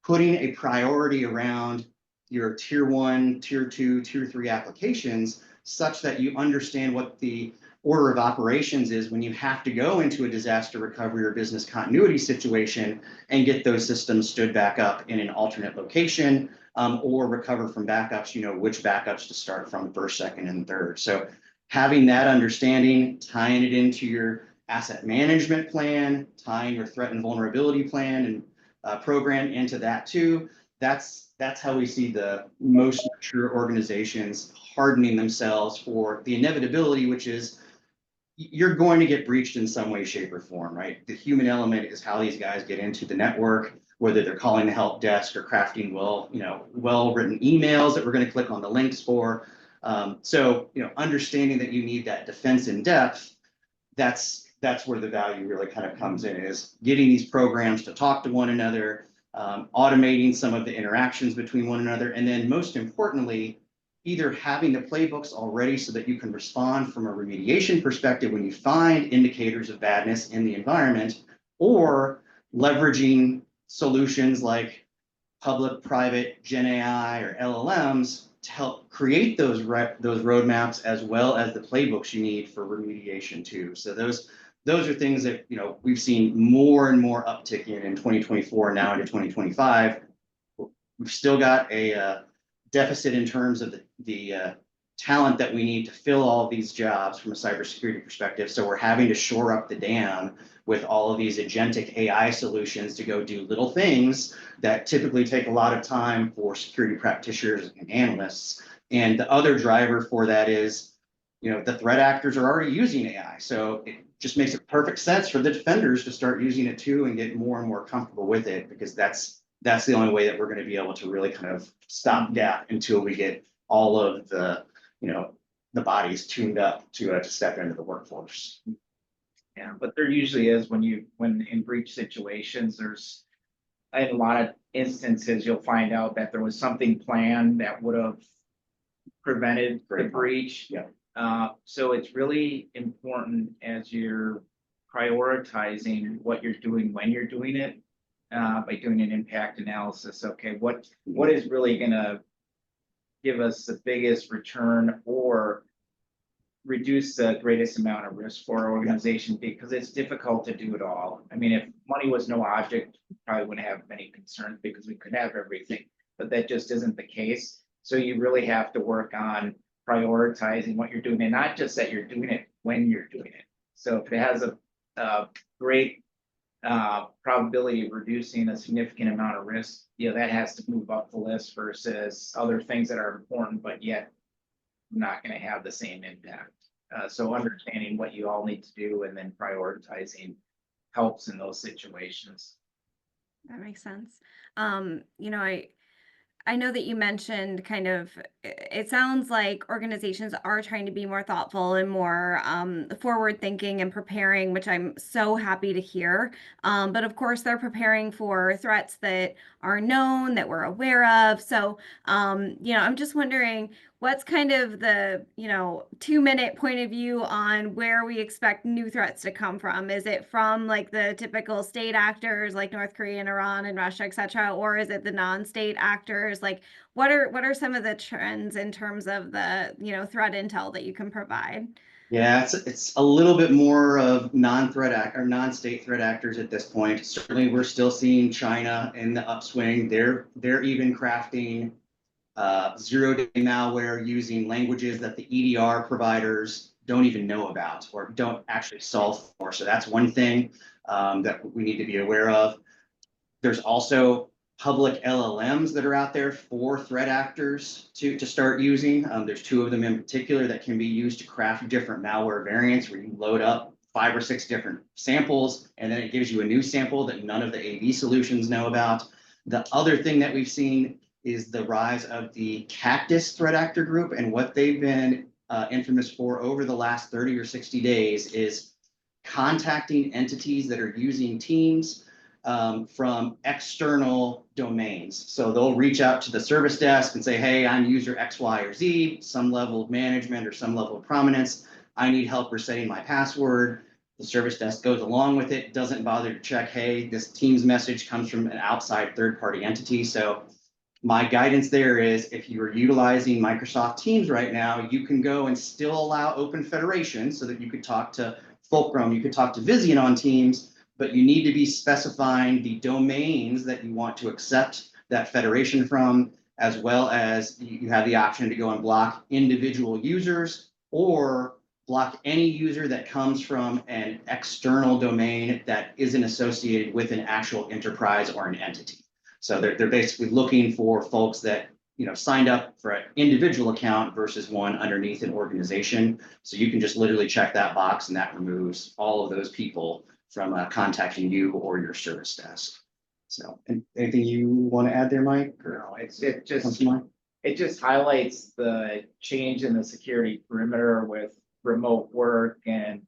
putting a priority around your tier 1, tier 2, tier 3 applications such that you understand what the order of operations is when you have to go into a disaster recovery or business continuity situation and get those systems stood back up in an alternate location, or recover from backups, which backups to start from first, second, and third. So having that understanding, tying it into your asset management plan, tying your threat and vulnerability plan and program into that too, that's how we see the most mature organizations hardening themselves for the inevitability, which is you're going to get breached in some way, shape, or form, right? The human element is how these guys get into the network, whether they're calling the help desk or crafting well-written emails that we're going to click on the links for. So understanding that you need that defense in depth, that's where the value really kind of comes in, is getting these programs to talk to one another, automating some of the interactions between one another, and then most importantly, either having the playbooks already so that you can respond from a remediation perspective when you find indicators of badness in the environment, or leveraging solutions like public, private, Gen AI, or LLMs to help create those roadmaps, as well as the playbooks you need for remediation too. So those are things that we've seen more and more uptick in 2024 now into 2025. We've still got a deficit in terms of the talent that we need to fill all of these jobs from a cybersecurity perspective. So we're having to shore up the dam with all of these agentic AI solutions to go do little things that typically take a lot of time for security practitioners and analysts. And the other driver for that is, the threat actors are already using AI. So it just makes it perfect sense for the defenders to start using it too and get more and more comfortable with it, because that's the only way that we're going to be able to really kind of stop gap until we get all of the the bodies tuned up to step into the workforce. Yeah, but there usually is when in breach situations, there's in a lot of instances, you'll find out that there was something planned that would have prevented the breach. Yeah. So it's really important as you're prioritizing what you're doing when you're doing it, by doing an impact analysis. Okay, what is really going to give us the biggest return or reduce the greatest amount of risk for our organization, because it's difficult to do it all. I mean, if money was no object, we probably wouldn't have many concerns because we could have everything, but that just isn't the case. So you really have to work on prioritizing what you're doing, and not just that you're doing it when you're doing it. So if it has a great probability of reducing a significant amount of risk, that has to move up the list versus other things that are important, but yet not going to have the same impact. So understanding what you all need to do and then prioritizing helps in those situations. That makes sense. I know that you mentioned kind of, it sounds like organizations are trying to be more thoughtful and more forward thinking and preparing, which I'm so happy to hear. But of course, they're preparing for threats that are known, that we're aware of. So, I'm just wondering what's kind of the, 2-minute point of view on where we expect new threats to come from? Is it from like the typical state actors like North Korea and Iran and Russia, et cetera, or is it the non-state actors? Like, what are some of the trends in terms of the, threat intel that you can provide? Yeah, it's a little bit more of non-state threat actors at this point. Certainly, we're still seeing China in the upswing. They're even crafting zero-day malware using languages that the EDR providers don't even know about or don't actually solve for. So that's one thing that we need to be aware of. There's also public LLMs that are out there for threat actors to start using. There's 2 of them in particular that can be used to craft different malware variants where you load up 5 or 6 different samples, and then it gives you a new sample that none of the AV solutions know about. The other thing that we've seen is the rise of the Cactus threat actor group, and what they've been infamous for over the last 30 or 60 days is contacting entities that are using Teams from external domains. So they'll reach out to the service desk and say, hey, I'm user X, Y, or Z, some level of management or some level of prominence. I need help resetting my password. The service desk goes along with it, doesn't bother to check, hey, this Teams message comes from an outside third-party entity. So my guidance there is if you are utilizing Microsoft Teams right now, you can go and still allow open federation so that you could talk to Fulcrum, you could talk to Vizient on Teams, but you need to be specifying the domains that you want to accept that federation from, as well as you have the option to go and block individual users or block any user that comes from an external domain that isn't associated with an actual enterprise or an entity. So they're basically looking for folks that signed up for an individual account versus one underneath an organization. So you can just literally check that box and that removes all of those people from contacting you or your service desk. So anything you want to add there, Mike? No, it just highlights the change in the security perimeter with remote work and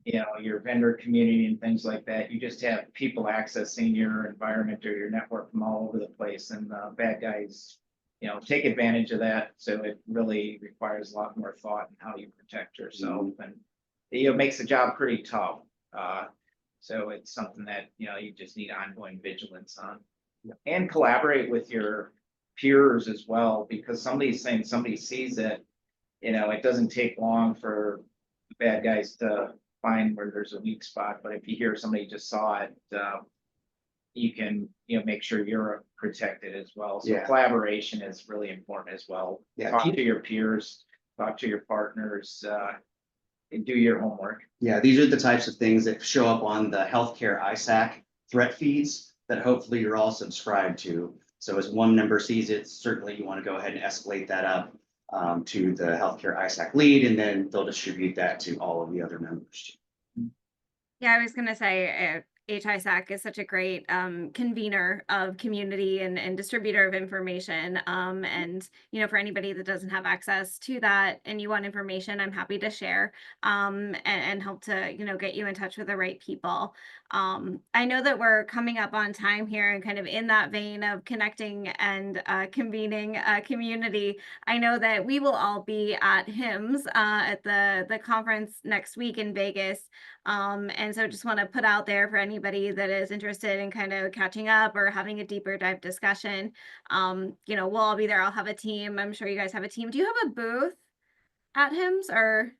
your vendor community and things like that. You just have people accessing your environment or your network from all over the place, and bad guys take advantage of that. So it really requires a lot more thought in how you protect yourself, and it makes the job pretty tough. So it's something that you just need ongoing vigilance on, and collaborate with your peers as well, because some of these things, somebody sees it, it doesn't take long for bad guys to find where there's a weak spot. But if you hear somebody just saw it, you can make sure you're protected as well. So collaboration is really important as well. Talk to your peers, talk to your partners, and do your homework. Yeah, these are the types of things that show up on the healthcare ISAC threat feeds that hopefully you're all subscribed to. So as one member sees it, certainly you want to go ahead and escalate that up to the healthcare ISAC lead, and then they'll distribute that to all of the other members. Yeah, I was going to say HISAC is such a great convener of community and distributor of information. And, for anybody that doesn't have access to that and you want information, I'm happy to share and help to, get you in touch with the right people. I know that we're coming up on time here and kind of in that vein of connecting and convening a community. I know that we will all be at HIMSS at the conference next week in Vegas. And so just want to put out there for anybody that is interested in kind of catching up or having a deeper dive discussion. We'll all be there. I'll have a team. I'm sure you guys have a team. Do you have a booth at HIMSS or?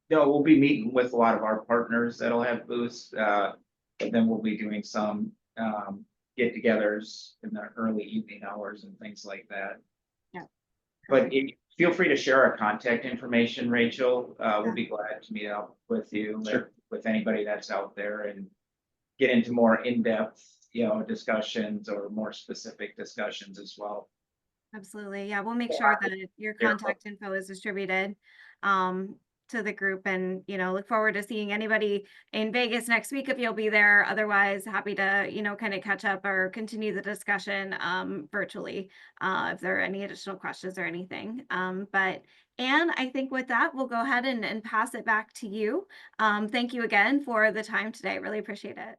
No, we'll be meeting with a lot of our partners that'll have booths. And then we'll be doing some get-togethers in the early evening hours and things like that. Yeah. But feel free to share our contact information, Rachel. We'll be glad to meet up with you, with anybody that's out there, and get into more in-depth, discussions or more specific discussions as well. Absolutely. Yeah, we'll make sure that your contact info is distributed to the group, and, look forward to seeing anybody in Vegas next week if you'll be there. Otherwise, happy to, kind of catch up or continue the discussion virtually if there are any additional questions or anything. But Anne, I think with that, we'll go ahead and pass it back to you. Thank you again for the time today. Really appreciate it.